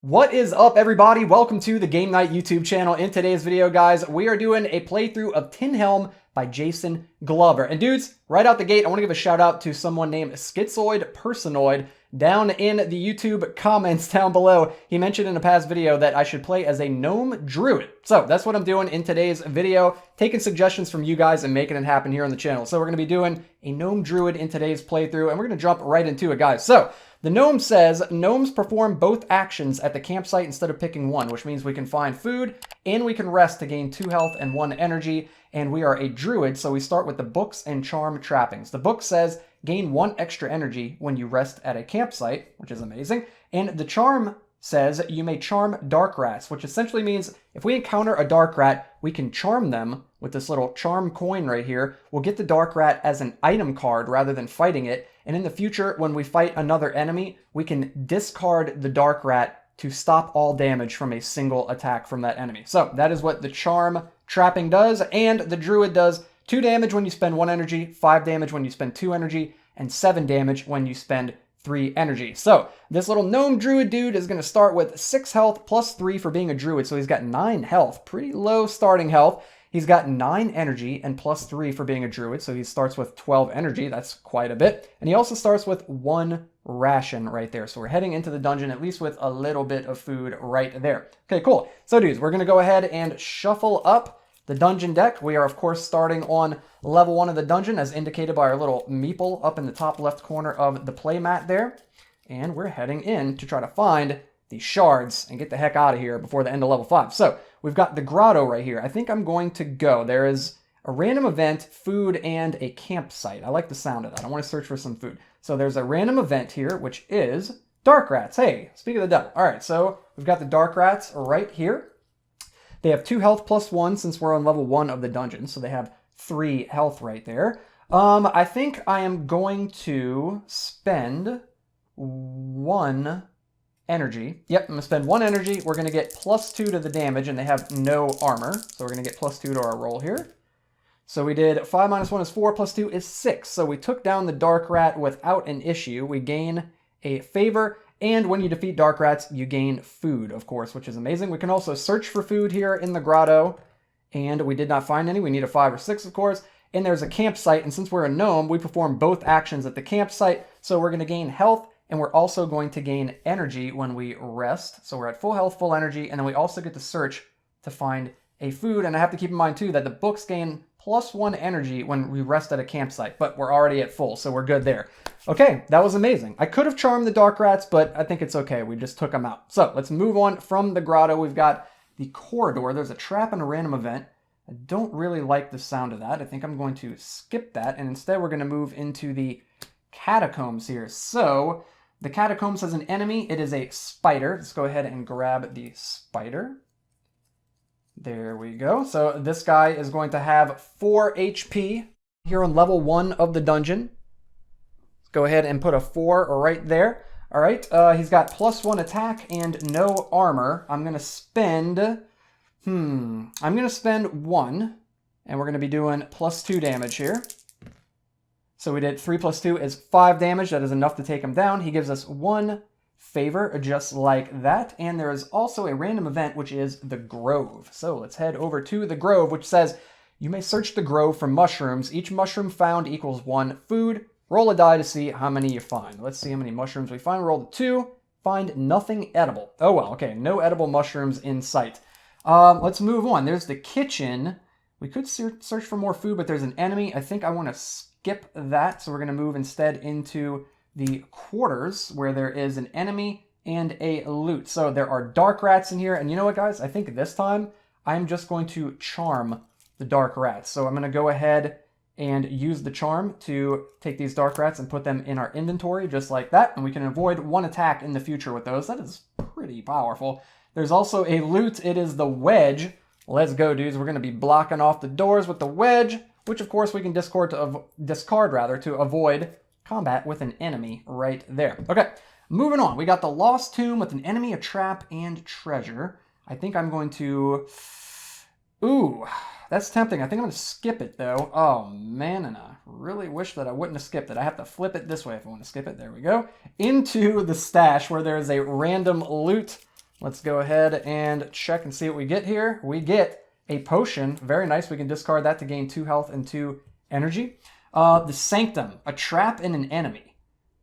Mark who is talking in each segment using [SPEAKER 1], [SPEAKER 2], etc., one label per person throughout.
[SPEAKER 1] What is up, everybody? Welcome to the Game Night YouTube channel. In today's video, guys, we are doing a playthrough of Tin Helm by Jason Glover. And dudes, right out the gate, I want to give a shout out to someone named Schizoid Personoid down in the YouTube comments down below. He mentioned in a past video that I should play as a Gnome Druid. So that's what I'm doing in today's video, taking suggestions from you guys and making it happen here on the channel. So we're going to be doing a Gnome Druid in today's playthrough, and we're going to jump right into it, guys. So the gnome says, gnomes perform both actions at the campsite instead of picking one, which means we can find food and we can rest to gain 2 health and 1 energy. And we are a druid, so we start with the books and charm trappings. The book says, gain 1 extra energy when you rest at a campsite, which is amazing. And the charm says you may charm dark rats, which essentially means if we encounter a dark rat, we can charm them with this little charm coin right here. We'll get the dark rat as an item card rather than fighting it. And in the future, when we fight another enemy, we can discard the dark rat to stop all damage from a single attack from that enemy. So that is what the charm trapping does. And the druid does 2 damage when you spend 1 energy, 5 damage when you spend 2 energy, and 7 damage when you spend 3 energy. So this little gnome druid dude is going to start with 6 health plus 3 for being a druid. So he's got 9 health, pretty low starting health. He's got 9 energy and plus 3 for being a druid, so he starts with 12 energy. That's quite a bit. And he also starts with 1 ration right there. So we're heading into the dungeon at least with a little bit of food right there. Okay, cool. So dudes, we're going to go ahead and shuffle up the dungeon deck. We are, of course, starting on level 1 of the dungeon, as indicated by our little meeple up in the top left corner of the playmat there. And we're heading in to try to find the shards and get the heck out of here before the end of level 5. So we've got the grotto right here. I think I'm going to go. There is a random event, food, and a campsite. I like the sound of that. I want to search for some food. So there's a random event here, which is dark rats. Hey, speak of the devil. All right, so we've got the dark rats right here. They have 2 health plus 1 since we're on level 1 of the dungeon. So they have 3 health right there. I think I am going to spend 1 energy. Yep, I'm going to spend 1 energy. We're going to get plus 2 to the damage, and they have no armor. So we're going to get plus 2 to our roll here. So we did 5 minus 1 is 4, plus 2 is 6. So we took down the dark rat without an issue. We gain a favor, and when you defeat dark rats, you gain food, of course, which is amazing. We can also search for food here in the grotto, and we did not find any. We need a 5 or 6, of course. And there's a campsite, and since we're a gnome, we perform both actions at the campsite. So we're going to gain health, and we're also going to gain energy when we rest. So we're at full health, full energy, and then we also get to search to find a food. And I have to keep in mind, too, that the books gain plus 1 energy when we rest at a campsite, but we're already at full, so we're good there. Okay, that was amazing. I could have charmed the dark rats, but I think it's okay. We just took them out. So let's move on from the grotto. We've got the corridor. There's a trap and a random event. I don't really like the sound of that. I think I'm going to skip that, and instead we're going to move into the catacombs here. So the catacombs has an enemy. It is a spider. Let's go ahead and grab the spider. There we go. So this guy is going to have 4 HP here on level 1 of the dungeon. Let's go ahead and put a 4 right there. All right. He's got plus 1 attack and no armor. I'm going to spend... I'm going to spend 1, and we're going to be doing plus 2 damage here. So we did 3 plus 2 is 5 damage. That is enough to take him down. He gives us 1 favor, just like that. And there is also a random event, which is the grove. So let's head over to the grove, which says, you may search the grove for mushrooms. Each mushroom found equals 1 food. Roll a die to see how many you find. Let's see how many mushrooms we find. Roll a 2. Find nothing edible. Oh, well, okay. No edible mushrooms in sight. Let's move on. There's the kitchen. We could search for more food, but there's an enemy. I think I want to skip that. So we're going to move instead into the quarters where there is an enemy and a loot. So there are dark rats in here. And you know what, guys? I think this time I'm just going to charm the dark rats. So I'm going to go ahead and use the charm to take these dark rats and put them in our inventory just like that. And we can avoid 1 attack in the future with those. That is pretty powerful. There's also a loot. It is the wedge. Let's go, dudes. We're going to be blocking off the doors with the wedge, which of course we can discard to avoid combat with an enemy right there. Okay, moving on. We got the lost tomb with an enemy, a trap, and treasure. I think I'm going to... Ooh, that's tempting. I think I'm going to skip it, though. Oh, man, and I really wish that I wouldn't have skipped it. I have to flip it this way if I want to skip it. There we go. Into the stash where there is a random loot Let's go ahead and check and see what we get here. We get a potion. Very nice. We can discard that to gain 2 health and 2 energy. The Sanctum, a trap in an enemy.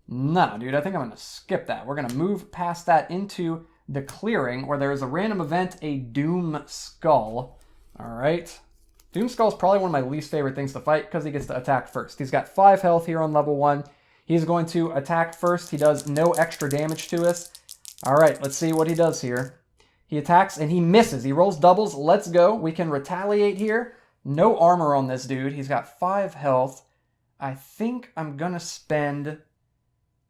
[SPEAKER 1] No, dude, I think I'm going to skip that. We're going to move past that into the clearing where there is a random event, a Doom Skull. All right. Doom Skull is probably one of my least favorite things to fight because he gets to attack first. He's got 5 health here on level 1. He's going to attack first. He does no extra damage to us. All right, let's see what he does here. He attacks and he misses. He rolls doubles. Let's go. We can retaliate here. No armor on this dude. He's got 5 health. I think I'm going to spend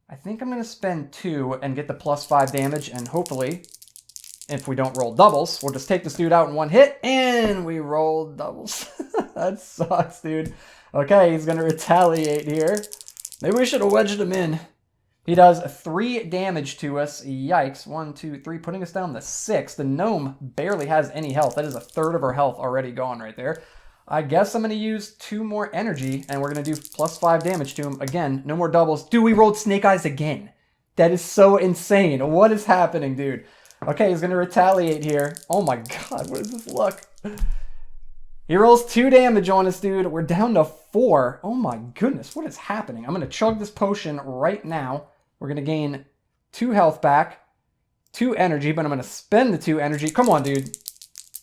[SPEAKER 1] 2 and get the +5 damage, and hopefully, if we don't roll doubles, we'll just take this dude out in 1 hit, and we roll doubles. That sucks, dude. Okay, he's going to retaliate here. Maybe we should have wedged him in. He does 3 damage to us. Yikes. 1, 2, 3, putting us down to 6. The gnome barely has any health. That is a third of our health already gone right there. I guess I'm going to use 2 more energy, and we're going to do +5 damage to him. Again, no more doubles. Dude, we rolled Snake Eyes again. That is so insane. What is happening, dude? Okay, he's going to retaliate here. Oh my god, what is this luck? He rolls 2 damage on us, dude. We're down to 4. Oh my goodness, what is happening? I'm going to chug this potion right now. We're going to gain 2 health back, 2 energy, but I'm going to spend the 2 energy. Come on, dude.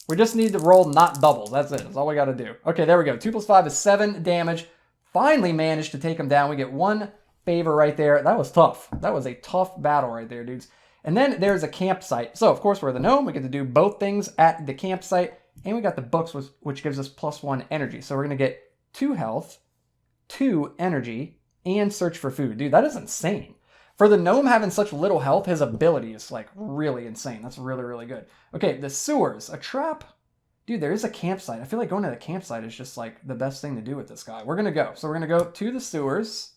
[SPEAKER 1] We just need to roll not doubles. That's it. That's all we got to do. Okay, there we go. 2 + 5 is 7 damage. Finally managed to take him down. We get 1 favor right there. That was tough. That was a tough battle right there, dudes. And then there's a campsite. So, of course, we're the gnome. We get to do both things at the campsite. And we got the books, which gives us +1 energy. So we're going to get 2 health, 2 energy, and search for food. Dude, that is insane. For the gnome having such little health, his ability is like really insane. That's really, really good. Okay, the sewers, a trap. Dude, there is a campsite. I feel like going to the campsite is just like the best thing to do with this guy. We're going to go. So we're going to go to the sewers.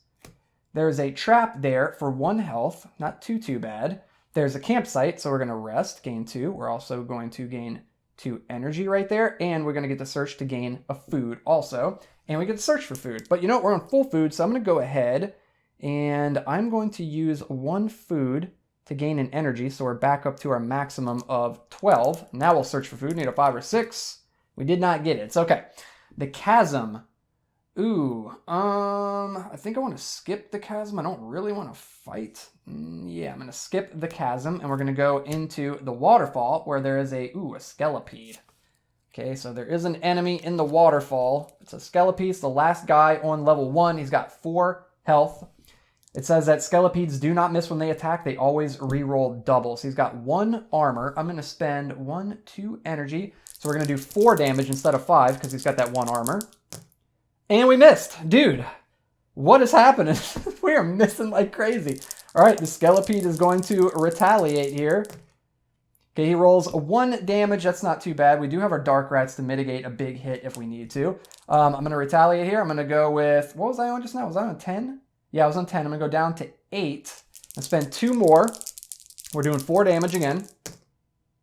[SPEAKER 1] There's a trap there for 1 health. Not too bad. There's a campsite, so we're going to rest, gain 2. We're also going to gain 2 energy right there. And we're going to get to search to gain a food also. And we get to search for food. But you know what? We're on full food, so I'm going to go ahead and I'm going to use 1 food to gain an energy, so we're back up to our maximum of 12. Now we'll search for food. Need a 5 or 6. We did not get it. It's okay. The chasm. Ooh, I think I want to skip the chasm. I don't really want to fight. Yeah, I'm going to skip the chasm, and we're going to go into the waterfall where there is a skelepede. Okay, so there is an enemy in the waterfall. It's a skelepede. It's the last guy on level 1. He's got 4 health. It says that skelepedes do not miss when they attack. They always reroll doubles. He's got 1 armor. I'm going to spend 1, 2 energy. So we're going to do 4 damage instead of 5 because he's got that 1 armor. And we missed. Dude, what is happening? We are missing like crazy. All right, the skelepede is going to retaliate here. Okay, he rolls 1 damage. That's not too bad. We do have our dark rats to mitigate a big hit if we need to. I'm going to retaliate here. I'm going to go with, what was I on just now? Was I on 10? Yeah, I was on 10. I'm going to go down to 8 and spend 2 more. We're doing 4 damage again.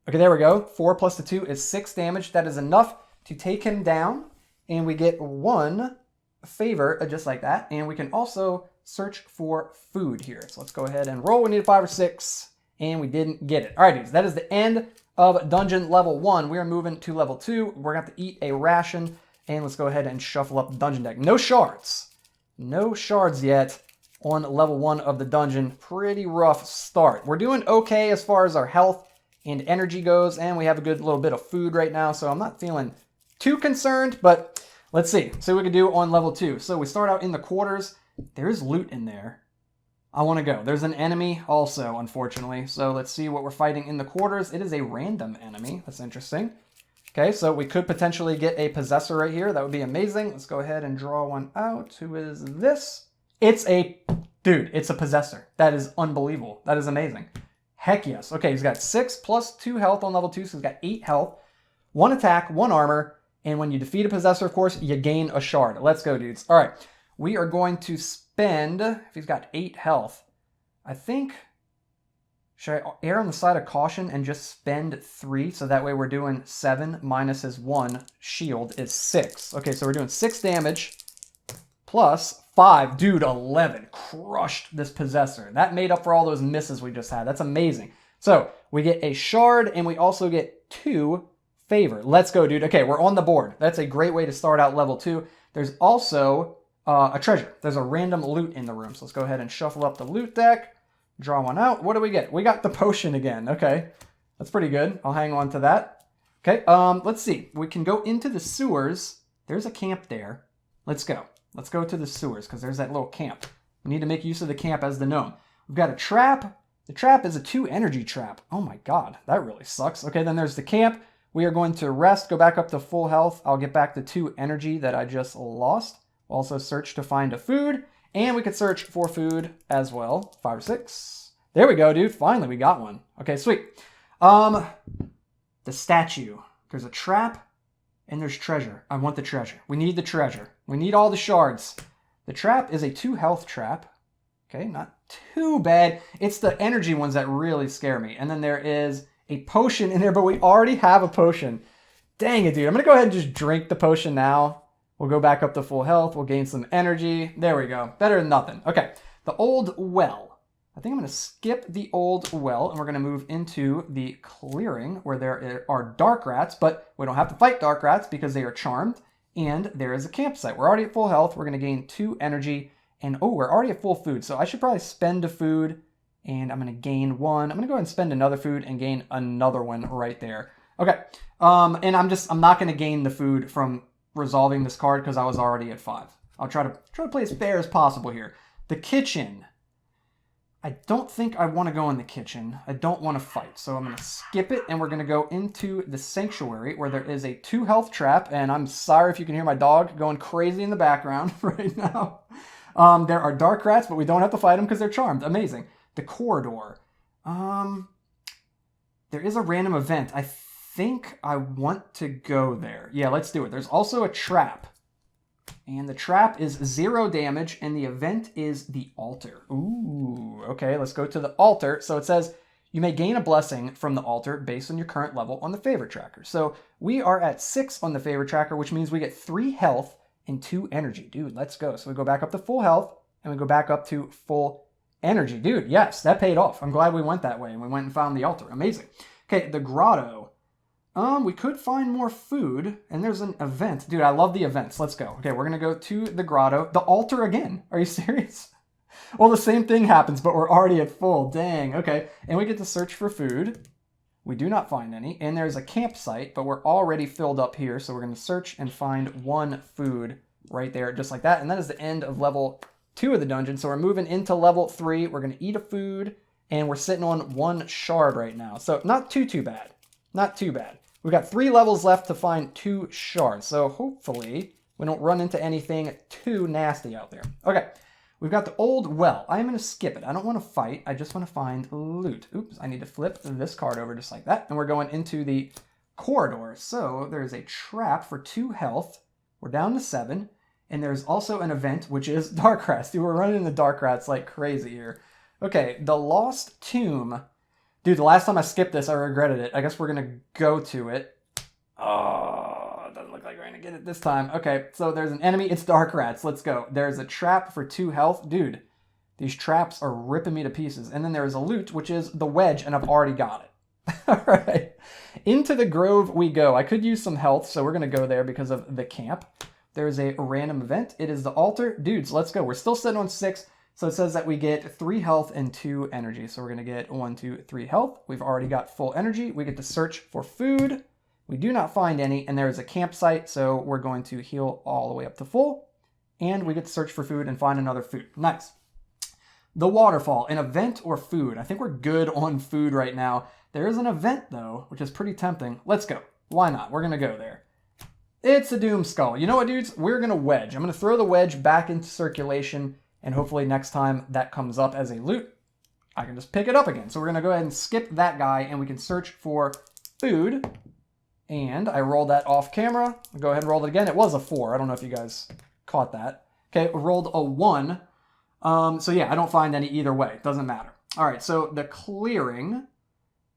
[SPEAKER 1] Okay, there we go. 4 plus the 2 is 6 damage. That is enough to take him down. And we get 1 favor just like that. And we can also search for food here. So let's go ahead and roll. We need a 5 or 6. And we didn't get it. All right, dudes, that is the end of dungeon level 1. We are moving to level 2. We're going to have to eat a ration. And let's go ahead and shuffle up the dungeon deck. No shards. No shards yet on level 1 of the dungeon. Pretty rough start. We're doing okay as far as our health and energy goes, and we have a good little bit of food right now, so I'm not feeling too concerned, but let's see what we can do on level 2. So we start out in the quarters. There is loot in there. I want to go. There's an enemy also, unfortunately, so let's see what we're fighting in the quarters. It is a random enemy. That's interesting. Okay, so we could potentially get a possessor right here. That would be amazing. Let's go ahead and draw one out. Who is this? It's a possessor. That is unbelievable. That is amazing. Heck yes. Okay, he's got 6 plus 2 health on level 2, so he's got 8 health. 1 attack, 1 armor, and when you defeat a possessor, of course, you gain a shard. Let's go, dudes. All right, we are going to spend, if he's got 8 health, I think, should I err on the side of caution and just spend 3, so that way we're doing 7 minus his 1 shield is 6. Okay, so we're doing 6 damage plus 5. Dude, 11. Crushed this possessor. That made up for all those misses we just had. That's amazing. So we get a shard and we also get 2 favor. Let's go, dude. Okay, we're on the board. That's a great way to start out level 2. There's also a treasure. There's a random loot in the room. So let's go ahead and shuffle up the loot deck. Draw one out. What do we get? We got the potion again. Okay, that's pretty good. I'll hang on to that. Okay, let's see. We can go into the sewers. There's a camp there. Let's go. Let's go to the sewers because there's that little camp. We need to make use of the camp as the gnome. We've got a trap. The trap is a 2 energy trap. Oh my god, that really sucks. Okay, then there's the camp. We are going to rest, go back up to full health. I'll get back the 2 energy that I just lost. We'll also search to find a food. And we could search for food as well. 5 or 6. There we go, dude. Finally, we got one. Okay, sweet. The statue. There's a trap and there's treasure. I want the treasure. We need the treasure. We need all the shards. The trap is a 2 health trap. Okay, not too bad. It's the energy ones that really scare me. And then there is a potion in there, but we already have a potion. Dang it, dude. I'm going to go ahead and just drink the potion now. We'll go back up to full health. We'll gain some energy. There we go. Better than nothing. Okay, the old well. I think I'm going to skip the old well, and we're going to move into the clearing where there are dark rats, but we don't have to fight dark rats because they are charmed. And there is a campsite. We're already at full health. We're going to gain 2 energy. And oh, we're already at full food. So I should probably spend a food and I'm going to gain 1. I'm going to go ahead and spend another food and gain another one right there. Okay. And I'm not going to gain the food from resolving this card because I was already at 5. I'll try to play as fair as possible here. The kitchen. I don't think I want to go in the kitchen. I don't want to fight. So I'm going to skip it and we're going to go into the sanctuary where there is a 2 health trap. And I'm sorry if you can hear my dog going crazy in the background right now. There are dark rats, but we don't have to fight them because they're charmed. Amazing. The corridor. There is a random event. I think I want to go there. Yeah, let's do it. There's also a trap. And the trap is 0 damage, and the event is the altar. Ooh, okay, let's go to the altar. So it says, you may gain a blessing from the altar based on your current level on the favor tracker. So we are at 6 on the favor tracker, which means we get 3 health and 2 energy. Dude, let's go. So we go back up to full health, and we go back up to full energy. Dude, yes, that paid off. I'm glad we went that way, and we went and found the altar. Amazing. Okay, the grotto. We could find more food, and there's an event. Dude, I love the events. Let's go. Okay, we're going to go to the grotto. The altar again. Are you serious? Well, the same thing happens, but we're already at full. Dang. Okay, and we get to search for food. We do not find any. And there's a campsite, but we're already filled up here, so we're going to search and find 1 food right there, just like that. And that is the end of level 2 of the dungeon. So we're moving into level 3. We're going to eat a food, and we're sitting on 1 shard right now. So not too bad. Not too bad. We've got 3 levels left to find 2 shards. So hopefully we don't run into anything too nasty out there. Okay, we've got the old well. I'm going to skip it. I don't want to fight. I just want to find loot. Oops, I need to flip this card over just like that. And we're going into the corridor. So there's a trap for 2 health. We're down to 7. And there's also an event, which is dark rats. Dude, we're running into dark rats like crazy here. Okay, the lost tomb. Dude, the last time I skipped this, I regretted it. I guess we're going to go to it. Oh, it doesn't look like we're going to get it this time. Okay, so there's an enemy. It's dark rats. Let's go. There's a trap for 2 health. Dude, these traps are ripping me to pieces. And then there's a loot, which is the wedge, and I've already got it. All right. Into the grove we go. I could use some health, so we're going to go there because of the camp. There's a random event. It is the altar. Dudes, let's go. We're still sitting on 6. So it says that we get 3 health and 2 energy. So we're going to get 1, 2, 3 health. We've already got full energy. We get to search for food. We do not find any, and there is a campsite. So we're going to heal all the way up to full. And we get to search for food and find another food. Nice. The waterfall, an event or food. I think we're good on food right now. There is an event, though, which is pretty tempting. Let's go. Why not? We're going to go there. It's a doom skull. You know what, dudes? We're going to wedge. I'm going to throw the wedge back into circulation. And hopefully next time that comes up as a loot, I can just pick it up again. So we're going to go ahead and skip that guy, and we can search for food. And I rolled that off camera. I'll go ahead and roll it again. It was a 4. I don't know if you guys caught that. Okay, rolled a 1. So yeah, I don't find any either way. Doesn't matter. All right, so the clearing.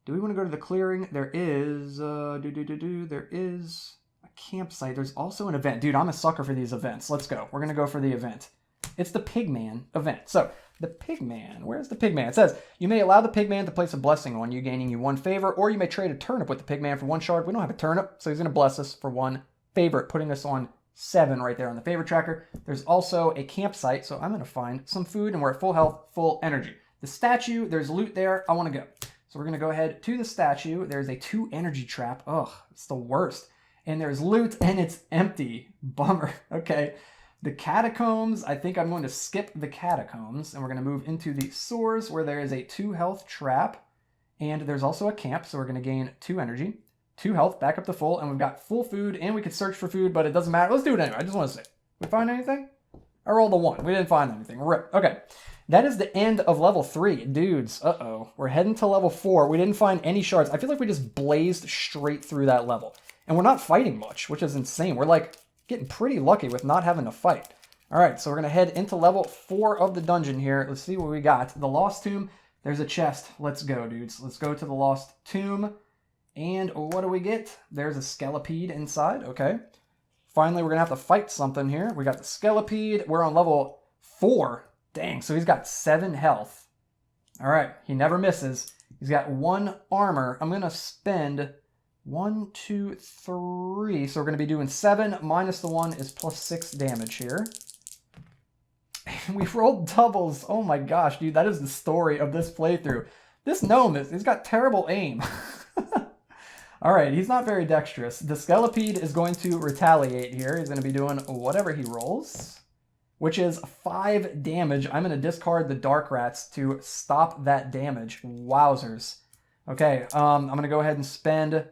[SPEAKER 1] Do we want to go to the clearing? There is, there is a campsite. There's also an event. Dude, I'm a sucker for these events. Let's go. We're going to go for the event. It's the Pigman event. So the Pigman, where's the Pigman? It says, you may allow the Pigman to place a blessing on you, gaining you 1 favor, or you may trade a turnip with the Pigman for 1 shard. We don't have a turnip, so he's going to bless us for 1 favor, putting us on 7 right there on the favor tracker. There's also a campsite, so I'm going to find some food, and we're at full health, full energy. The statue, there's loot there. I want to go. So we're going to go ahead to the statue. There's a 2 energy trap. Ugh, it's the worst. And there's loot, and it's empty. Bummer. Okay. The catacombs, I think I'm going to skip the catacombs, and we're going to move into the sewers where there is a 2 health trap, and there's also a camp, so we're going to gain 2 energy, 2 health, back up to full, and we've got full food, and we could search for food, but it doesn't matter. Let's do it anyway. I just want to see. We find anything? I rolled a 1. We didn't find anything. Rip. Okay. That is the end of level 3. Dudes, uh-oh. We're heading to level 4. We didn't find any shards. I feel like we just blazed straight through that level. And we're not fighting much, which is insane. We're like getting pretty lucky with not having to fight. All right, so we're going to head into level 4 of the dungeon here. Let's see what we got. The Lost Tomb. There's a chest. Let's go, dudes. Let's go to the Lost Tomb. And what do we get? There's a skelepede inside. Okay. Finally, we're going to have to fight something here. We got the skelepede. We're on level 4. Dang, so he's got 7 health. All right, he never misses. He's got 1 armor. I'm going to spend 1, 2, 3. So we're going to be doing 7 minus the 1 is plus 6 damage here. We rolled doubles. Oh my gosh, dude, that is the story of this playthrough. This gnome, he's got terrible aim. All right, he's not very dexterous. The skelepede is going to retaliate here. He's going to be doing whatever he rolls, which is 5 damage. I'm going to discard the dark rats to stop that damage. Wowzers. Okay, I'm going to go ahead and spend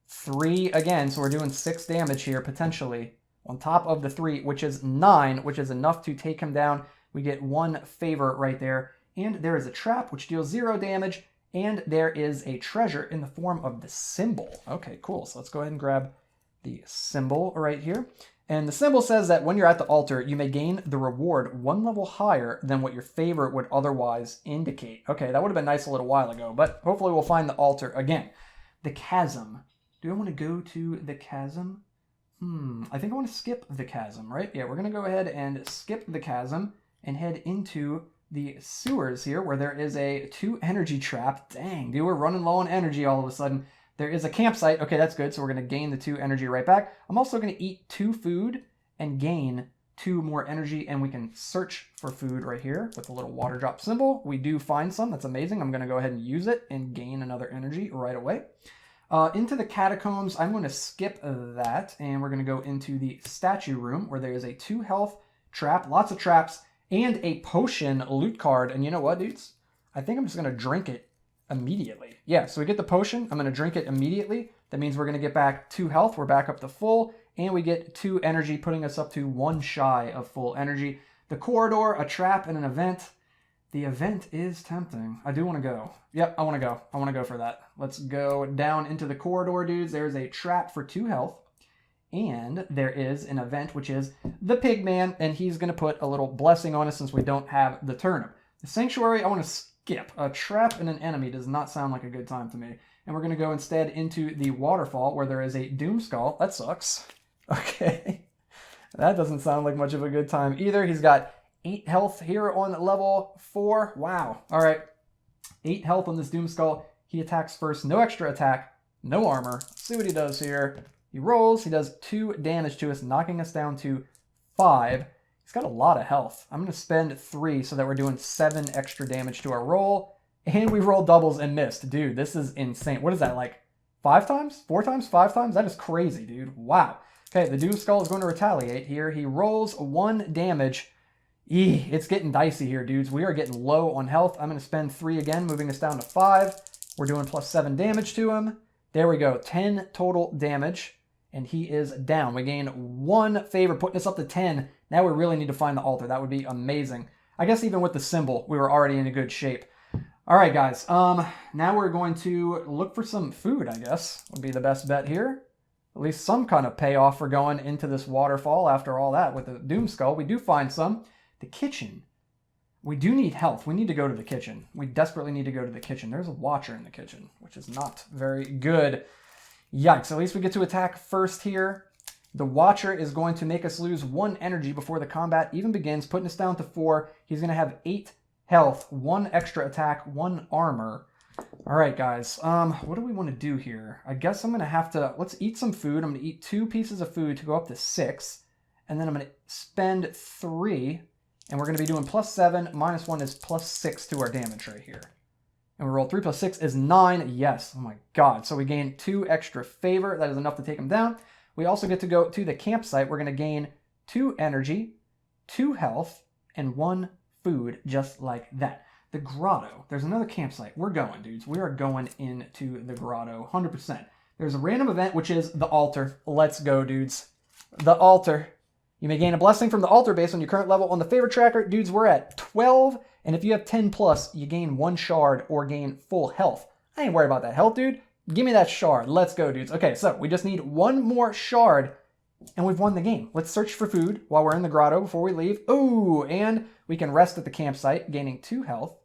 [SPEAKER 1] 3 again, so we're doing 6 damage here, potentially, on top of the 3, which is 9, which is enough to take him down. We get 1 favor right there, and there is a trap, which deals 0 damage, and there is a treasure in the form of the symbol. Okay, cool. So let's go ahead and grab the symbol right here. And the symbol says that when you're at the altar, you may gain the reward 1 level higher than what your favor would otherwise indicate. Okay, that would have been nice a little while ago, but hopefully we'll find the altar again. The chasm. Do I want to go to the chasm? I think I want to skip the chasm, right? Yeah, we're going to go ahead and skip the chasm and head into the sewers here where there is a 2 energy trap. Dang, dude, we're running low on energy all of a sudden. There is a campsite. Okay, that's good. So we're going to gain the 2 energy right back. I'm also going to eat 2 food and gain 2 more energy, and we can search for food right here with the little water drop symbol. We do find some. That's amazing. I'm going to go ahead and use it and gain another energy right away. Into the catacombs, I'm going to skip that, and we're going to go into the statue room where there is a 2 health trap, lots of traps, and a potion loot card. And you know what, dudes? I think I'm just going to drink it immediately. Yeah, so we get the potion. I'm going to drink it immediately. That means we're going to get back 2 health. We're back up to full, and we get 2 energy, putting us up to 1 shy of full energy. The corridor, a trap, and an event. The event is tempting. I do want to go. Yep, I want to go. I want to go for that. Let's go down into the corridor, dudes. There's a trap for 2 health. And there is an event, which is the Pigman, and he's going to put a little blessing on us since we don't have the turnip. The sanctuary, I want to skip. A trap and an enemy does not sound like a good time to me. And we're going to go instead into the waterfall where there is a doom skull. That sucks. Okay. That doesn't sound like much of a good time either. He's got 8 health here on level 4. Wow. All right. 8 health on this doom skull. He attacks first. No extra attack. No armor. Let's see what he does here. He rolls. He does 2 damage to us, knocking us down to 5. He's got a lot of health. I'm going to spend 3 so that we're doing 7 extra damage to our roll. And we rolled doubles and missed. Dude, this is insane. What is that, like 5 times? 4 times? 5 times? That is crazy, dude. Wow. Okay, the doom skull is going to retaliate here. He rolls 1 damage. It's getting dicey here, dudes. We are getting low on health. I'm going to spend 3 again, moving us down to 5. We're doing plus 7 damage to him. There we go. 10 total damage. And he is down. We gain 1 favor, putting us up to 10. Now we really need to find the altar. That would be amazing. I guess even with the symbol, we were already in a good shape. All right, guys. Now we're going to look for some food, I guess, would be the best bet here. At least some kind of payoff for going into this waterfall after all that with the doom skull. We do find some. The kitchen. We do need health. We need to go to the kitchen. We desperately need to go to the kitchen. There's a watcher in the kitchen, which is not very good. Yikes. At least we get to attack first here. The Watcher is going to make us lose 1 energy before the combat even begins, putting us down to 4. He's going to have 8 health, 1 extra attack, 1 armor. All right, guys. What do we want to do here? I guess I'm going to have to... Let's eat some food. I'm going to eat 2 pieces of food to go up to 6. And then I'm going to spend 3. And we're going to be doing +7. -1 is +6 to our damage right here. And we roll 3 + 6 is 9. Yes. Oh, my God. So we gain 2 extra favor. That is enough to take him down. We also get to go to the campsite. We're going to gain 2 energy, 2 health, and 1 food, just like that. The grotto. There's another campsite. We're going, dudes. We are going into the grotto, 100%. There's a random event, which is the altar. Let's go, dudes. The altar. You may gain a blessing from the altar based on your current level on the favor tracker. Dudes, we're at 12, and if you have 10+, you gain 1 shard or gain full health. I ain't worried about that health, dude. Give me that shard. Let's go, dudes. Okay, so we just need 1 more shard, and we've won the game. Let's search for food while we're in the grotto before we leave. Ooh, and we can rest at the campsite, gaining 2 health,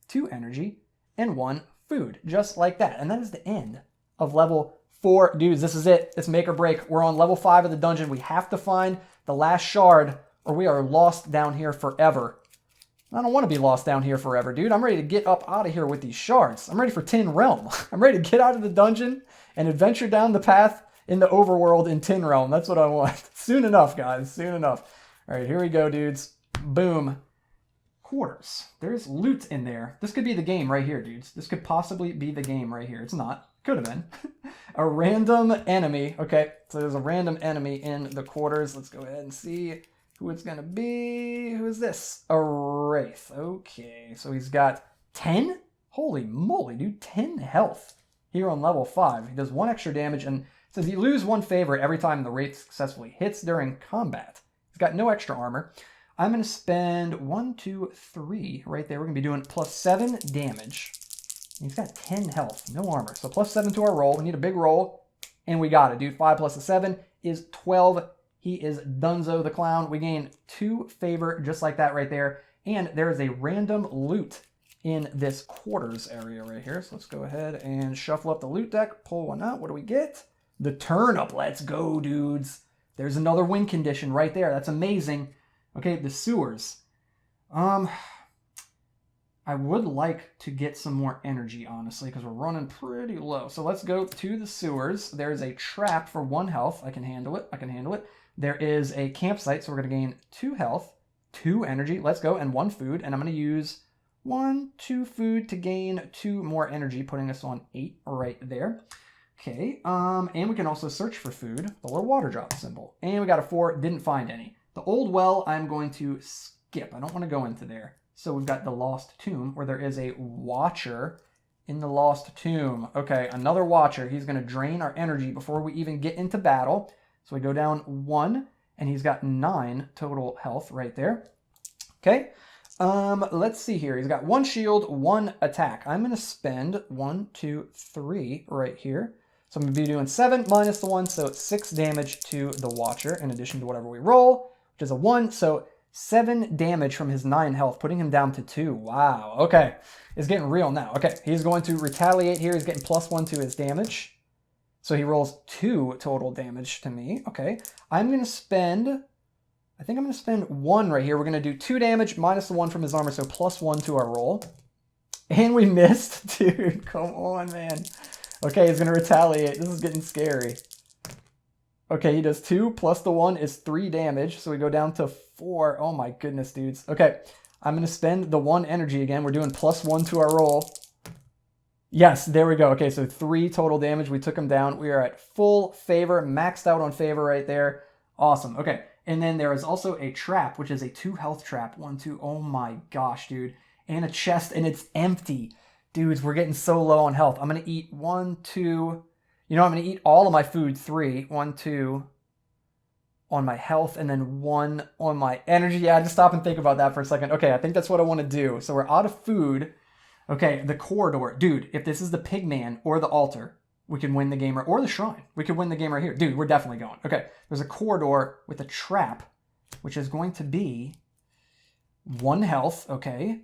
[SPEAKER 1] 2 energy, and 1 food, just like that. And that is the end of level 4. Dudes, this is it. It's make or break. We're on level 5 of the dungeon. We have to find the last shard, or we are lost down here forever. I don't want to be lost down here forever, dude. I'm ready to get up out of here with these shards. I'm ready for Tin Realm. I'm ready to get out of the dungeon and adventure down the path in the overworld in Tin Realm. That's what I want. Soon enough, guys. Soon enough. All right, here we go, dudes. Boom. Quarters. There's loot in there. This could be the game right here, dudes. This could possibly be the game right here. It's not. Could have been. A random enemy. Okay, so there's a random enemy in the quarters. Let's go ahead and see who it's going to be. Who is this? A Wraith. Okay, so he's got 10? Holy moly, dude. 10 health here on level 5. He does 1 extra damage and says you lose 1 favor every time the Wraith successfully hits during combat. He's got no extra armor. I'm going to spend 1, 2, 3 right there. We're going to be doing +7 damage. He's got 10 health, no armor. So +7 to our roll. We need a big roll, and we got it, dude. 5 + 7 is 12. He is Dunzo the Clown. We gain 2 favor just like that right there. And there is a random loot in this quarters area right here. So let's go ahead and shuffle up the loot deck, pull one out. What do we get? The turnip. Let's go, dudes. There's another win condition right there. That's amazing. Okay, the sewers. I would like to get some more energy, honestly, because we're running pretty low. So let's go to the sewers. There's a trap for 1 health. I can handle it. I can handle it. There is a campsite, so we're going to gain 2 health, 2 energy. Let's go, and 1 food. And I'm going to use 1, 2 food to gain 2 more energy, putting us on 8 right there. Okay, and we can also search for food, the little water drop symbol. And we got a 4, didn't find any. The old well, I'm going to skip. I don't want to go into there. So we've got the Lost Tomb, where there is a Watcher in the Lost Tomb. Okay, another Watcher. He's going to drain our energy before we even get into battle. So we go down 1, and he's got 9 total health right there. Okay, let's see here. He's got 1 shield, 1 attack. I'm going to spend 1, 2, 3 right here. So I'm going to be doing 7 minus the 1, so 6 damage to the Watcher in addition to whatever we roll, which is a 1. So 7 damage from his 9 health, putting him down to 2. Wow. Okay. It's getting real now. Okay. He's going to retaliate here. He's getting +1 to his damage. So he rolls 2 total damage to me. Okay. I'm going to spend... I think I'm going to spend 1 right here. We're going to do 2 damage minus the 1 from his armor, so +1 to our roll. And we missed. Dude, come on, man. Okay, he's going to retaliate. This is getting scary. Okay, he does 2 plus the 1 is 3 damage. So we go down to 4. Oh my goodness, dudes. Okay, I'm going to spend the 1 energy again. We're doing +1 to our roll. Yes, there we go. Okay, so 3 total damage. We took him down. We are at full favor, maxed out on favor right there. Awesome. Okay, and then there is also a trap, which is a 2 health trap. 1, 2. Oh my gosh, dude. And a chest, and it's empty. Dudes, we're getting so low on health. I'm going to eat 1, 2... You know, I'm going to eat all of my food. 3, 1, 2 on my health, and then 1 on my energy. Yeah, just stop and think about that for a second. Okay, I think that's what I want to do. So we're out of food. Okay, the corridor. Dude, if this is the Pigman or the altar, we can win the game, or the shrine. We could win the game right here. Dude, we're definitely going. Okay, there's a corridor with a trap, which is going to be 1 health. Okay,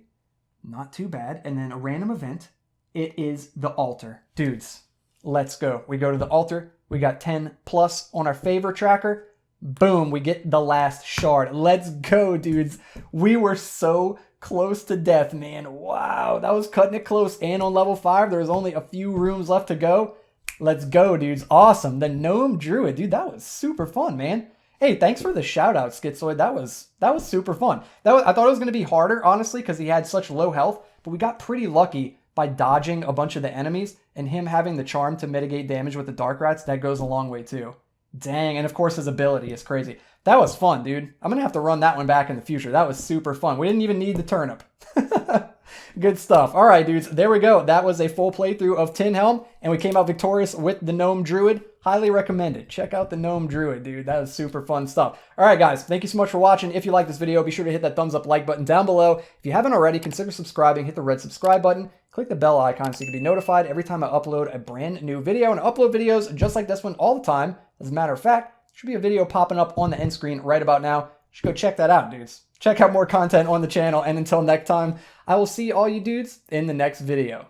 [SPEAKER 1] not too bad. And then a random event. It is the altar. Dudes, Let's go. We go to the altar. We got 10 plus on our favor tracker. Boom, we get the last shard. Let's go, dudes. We were so close to death, man. Wow, that was cutting it close. And on level 5, there's only a few rooms left to go. Let's go, dudes. Awesome. The Gnome Druid, dude, that was super fun, man. Hey, thanks for the shout out, Schizoid. That was super fun. I thought it was going to be harder, honestly, because he had such low health, but we got pretty lucky by dodging a bunch of the enemies, and him having the charm to mitigate damage with the Dark Rats, that goes a long way too. Dang, and of course his ability is crazy. That was fun, dude. I'm going to have to run that one back in the future. That was super fun. We didn't even need the turnip. Good stuff. All right, dudes, there we go. That was a full playthrough of Tin Helm, and we came out victorious with the Gnome Druid. Highly recommended. Check out the Gnome Druid, dude. That was super fun stuff. All right, guys, thank you so much for watching. If you like this video, be sure to hit that thumbs up like button down below. If you haven't already, consider subscribing. Hit the red subscribe button. Click the bell icon so you can be notified every time I upload a brand new video. And I upload videos just like this one all the time. As a matter of fact, there should be a video popping up on the end screen right about now. You should go check that out, dudes. Check out more content on the channel. And until next time, I will see all you dudes in the next video.